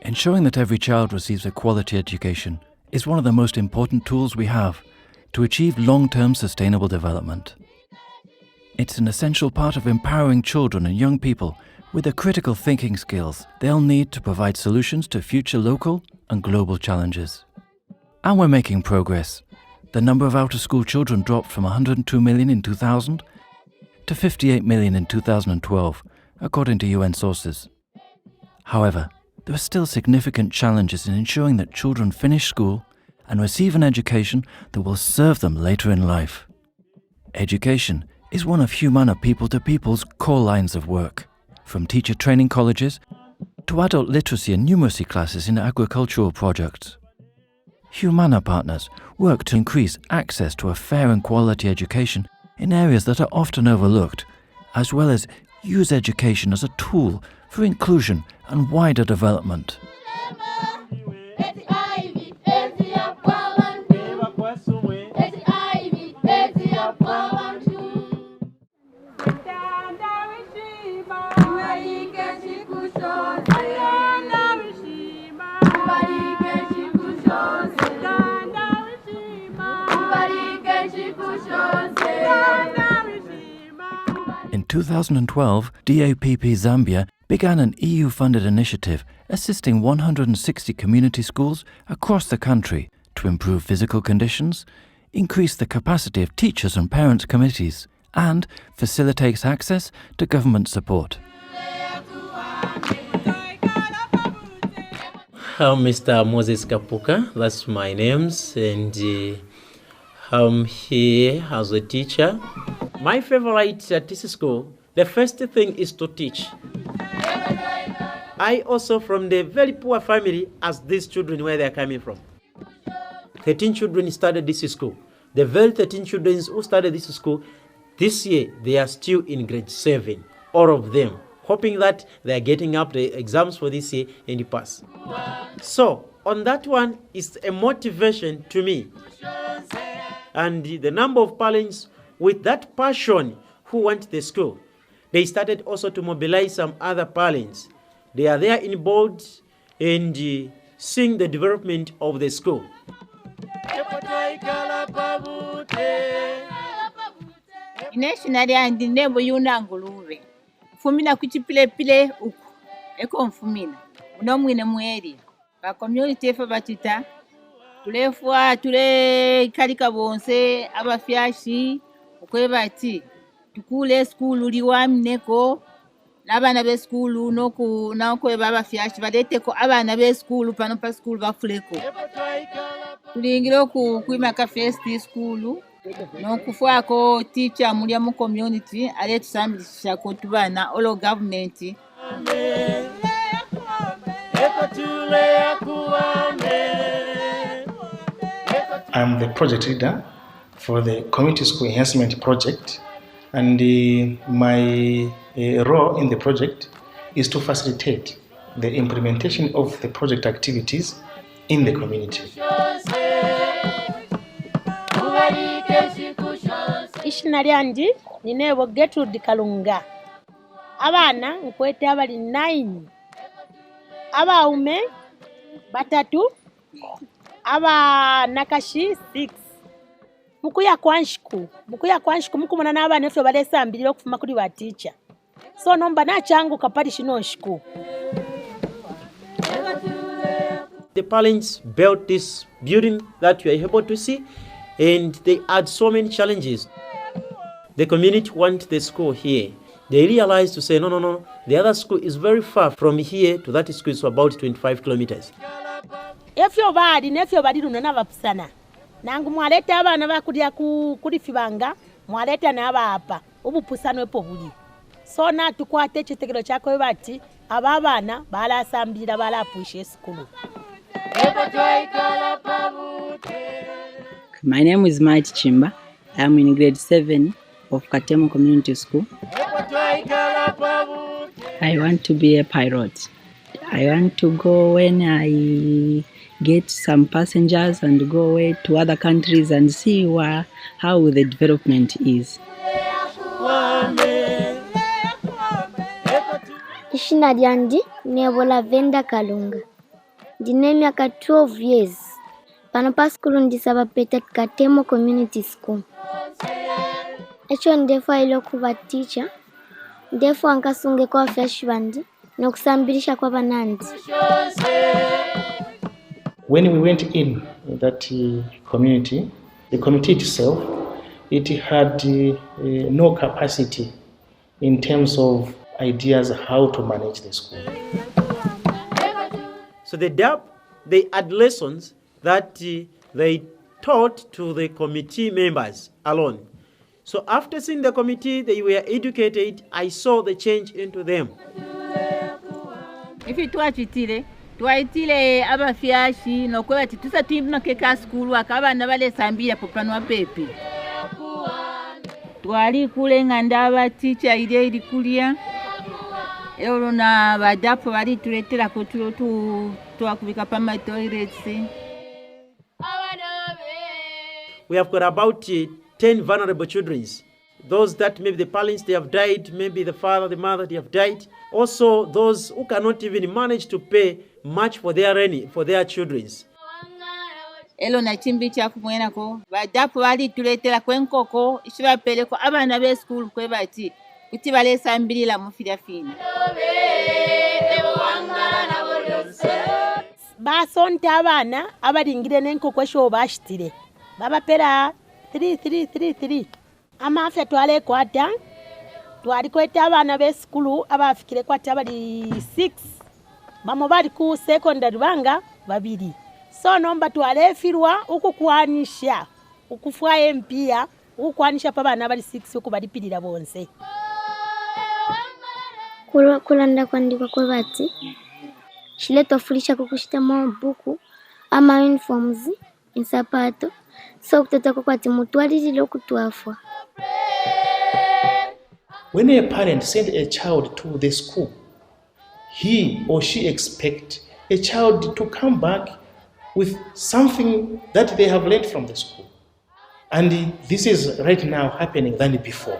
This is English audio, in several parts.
Ensuring that every child receives a quality education is one of the most important tools we have to achieve long-term sustainable development. It's an essential part of empowering children and young people with the critical thinking skills they'll need to provide solutions to future local and global challenges. And we're making progress. The number of out-of-school children dropped from 102 million in 2000 to 58 million in 2012, according to UN sources. However, there are still significant challenges in ensuring that children finish school and receive an education that will serve them later in life. Education is one of Humana People-to-People's core lines of work, from teacher training colleges to adult literacy and numeracy classes in agricultural projects. Humana partners work to increase access to a fair and quality education in areas that are often overlooked, as well as use education as a tool for inclusion and wider development. In 2012, DAPP Zambia began an EU-funded initiative assisting 160 community schools across the country to improve physical conditions, increase the capacity of teachers and parents' committees, and facilitates access to government support. I'm Mr. Moses Kapuka, that's my name, and I'm here as a teacher. My favorite at this school, the first thing is to teach. I also from the very poor family as these children where they are coming from. 13 children started this school. The very 13 children who started this school, this year they are still in grade 7, all of them, hoping that they are getting up the exams for this year and pass. So on that one is a motivation to me. And the number of parents with that passion who want the school, they started also to mobilize some other parents. They are there in board and seeing the development of the school. Nationally and the neighbor Yunanguluve. Fumina kuchipile uku. Eko mfumina. Unomwine mweri. Ba community fa batita. Tulefwa tule kalika bonse abafyashi okweba ati tukule school liwamneko n'abana be school noku nakweba abafyashi badeteko abana be school pano pa school bafuleko tulingiro ku kwimaka first school nokufwako teacher mulya mu community ale tusambisha ko tubana all government. I'm the project leader for the Community School Enhancement Project, and my role in the project is to facilitate the implementation of the project activities in the community. Ishina lyandi ninebo Gertrude Kalunga. Abana nkwete abali 9. Abaume batatu. Aba nakashi 6. Mukuya kwanshiku mukumuna n'abana efe balesambirira okufuma kuli ba teacher. So nomba na changu kapali shino nshiku. The parents built this building that you are able to see, and they had so many challenges. The community want the school here. They realized to say, no, the other school is very far from here to that school, so about 25 kilometers. Efyo badi luno n'abapusana. Nangu mwaleta abana bakulya kulifibanga, mwaleta n'aba apa. Ubupusano epo buli. So na tukwate ekitegero kyako bati ababana balasambira balapusha school. My name is Might Chimba. I am in grade 7 of Katemo Community School. I want to be a pilot. I want to go when I get some passengers and go away to other countries and see how the development is. Ishina lyanje nebola Venda Kalunga. Ndine emyaka 12 years. Pano pa skulu ndisaba peta Katemo Community School. Echo ndefu ilo kuba teacher. Ndefu ankasunge kwa fresh bandi nokusambirisha kwa banandi. When we went in that community, the community itself, it had no capacity in terms of ideas how to manage the school. So the DAPP, they had lessons that they taught to the committee members alone. So after seeing the committee, they were educated, I saw the change into them. If it was twaitile abafiashi nokweba titusa timna keka skulu akaba nabale Zambia popanwa pepe. Twali kule ngandaba teacher ile ilikulia. Ero na badapo bali tuletera ko twakubika pama toilets. We have got about 10 vulnerable children. Those that maybe the parents, they have died, maybe the father, the mother, they have died. Also, those who cannot even manage to pay much for their children. Elo na chimbi cha kumwena ko badapo bali tuletera kwenkoko ishiba peleko abana be school kwebati kuti bale Zambia mufira fina. Basonta abana abaringire n'enkoko esho bashitire babapera 3 amafe twale kwata twali kweta abana be school abafikire kwata bali 6 bamo bali ku secondary banga babiri so nomba twale firwa ukukwanisha ukufwa empia ukukwanisha pa bana bali 6 ukubalipirira bonse kulanda kwandikwa kwa bati shile tofulisha kukushita mabuku ama uniforms insapato so kutata kwa timutwalili lokutwafwa. When a parent send a child to the school, he or she expect a child to come back with something that they have learned from the school. And this is right now happening than before.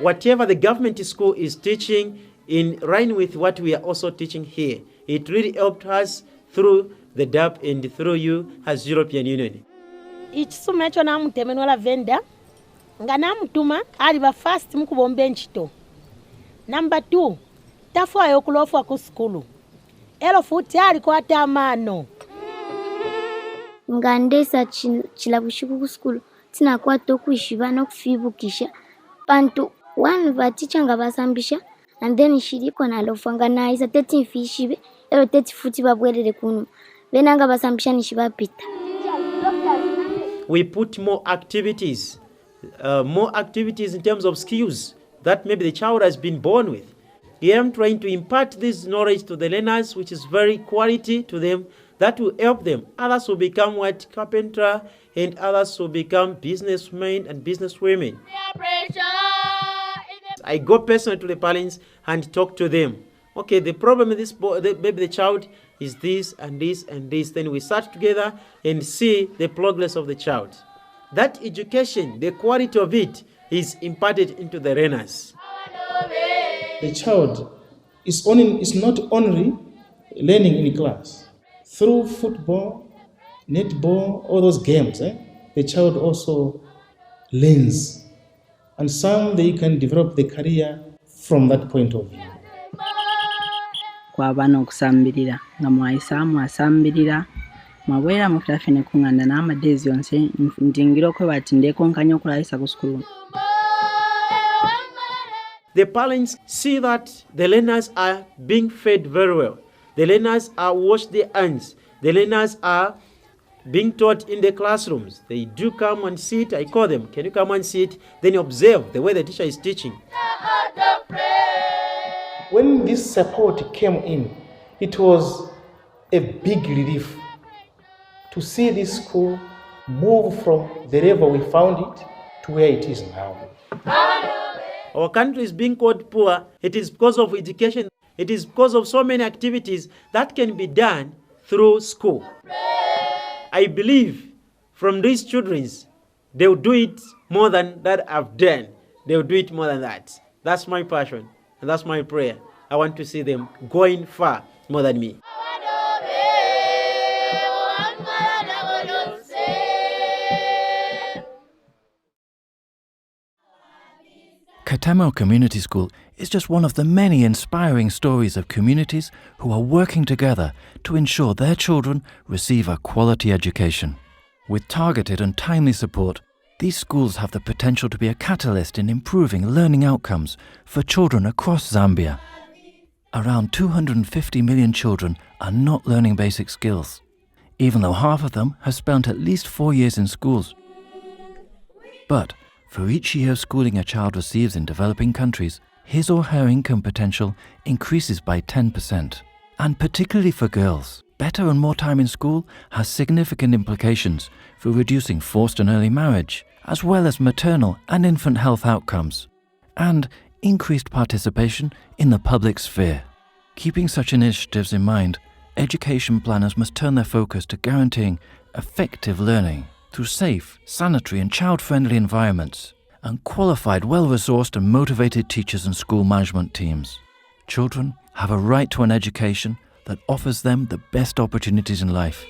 Whatever the government school is teaching in line with what we are also teaching here, it really helped us through the DAPP and through you as European Union. Ichisuma echo namutemenwa Venda nga namutuma ali ba first mukubombe nchito. Number 2 tafwa yokulofwa ku skulu. Elo futi ali kwa tamano. Ngandesa chilabushiku ku skulu tina kwa tokuishiba no kufibukisha. Pantu one vaticha nga basambisha and then shiriko nalofanga na isa 13 fishibe elo 30 futi babwerere kunu. Benanga basambisha nishiba pita. We put more activities in terms of skills that maybe the child has been born with. Here I'm trying to impart this knowledge to the learners, which is very quality to them, that will help them. Others will become carpenter, and others will become businessmen and businesswomen. I go personally to the parents and talk to them. Okay, the problem with this boy, maybe the child is this and this and this. Then we start together and see the progress of the child. That education, the quality of it, is imparted into the learners. The child is not only learning in class. Through football, netball, all those games, the child also learns. And some, they can develop the career from that point of view. Kwa bana okusambirira nga mwaisamu asambirira mwabwera mukafine kunganda na amadezi yonse ndingiro ko batindeko nkanyo kulaisa ku school. The parents see that the learners are being fed very well. The learners are washed their hands. The learners are being taught in the classrooms. They do come and sit. I call them, can you come and sit? Then you observe the way the teacher is teaching. When this support came in, it was a big relief to see this school move from the level we found it to where it is now. Our country is being called poor. It is because of education. It is because of so many activities that can be done through school. I believe from these children, they will do it more than that I've done. They will do it more than that. That's my passion, and that's my prayer. I want to see them going far more than me. Katemo Community School is just one of the many inspiring stories of communities who are working together to ensure their children receive a quality education. With targeted and timely support, these schools have the potential to be a catalyst in improving learning outcomes for children across Zambia. Around 250 million children are not learning basic skills, even though half of them have spent at least 4 years in schools. But for each year of schooling a child receives in developing countries, his or her income potential increases by 10%. And particularly for girls, better and more time in school has significant implications for reducing forced and early marriage, as well as maternal and infant health outcomes, and increased participation in the public sphere. Keeping such initiatives in mind, education planners must turn their focus to guaranteeing effective learning through safe, sanitary and child-friendly environments, and qualified, well-resourced and motivated teachers and school management teams. Children have a right to an education that offers them the best opportunities in life.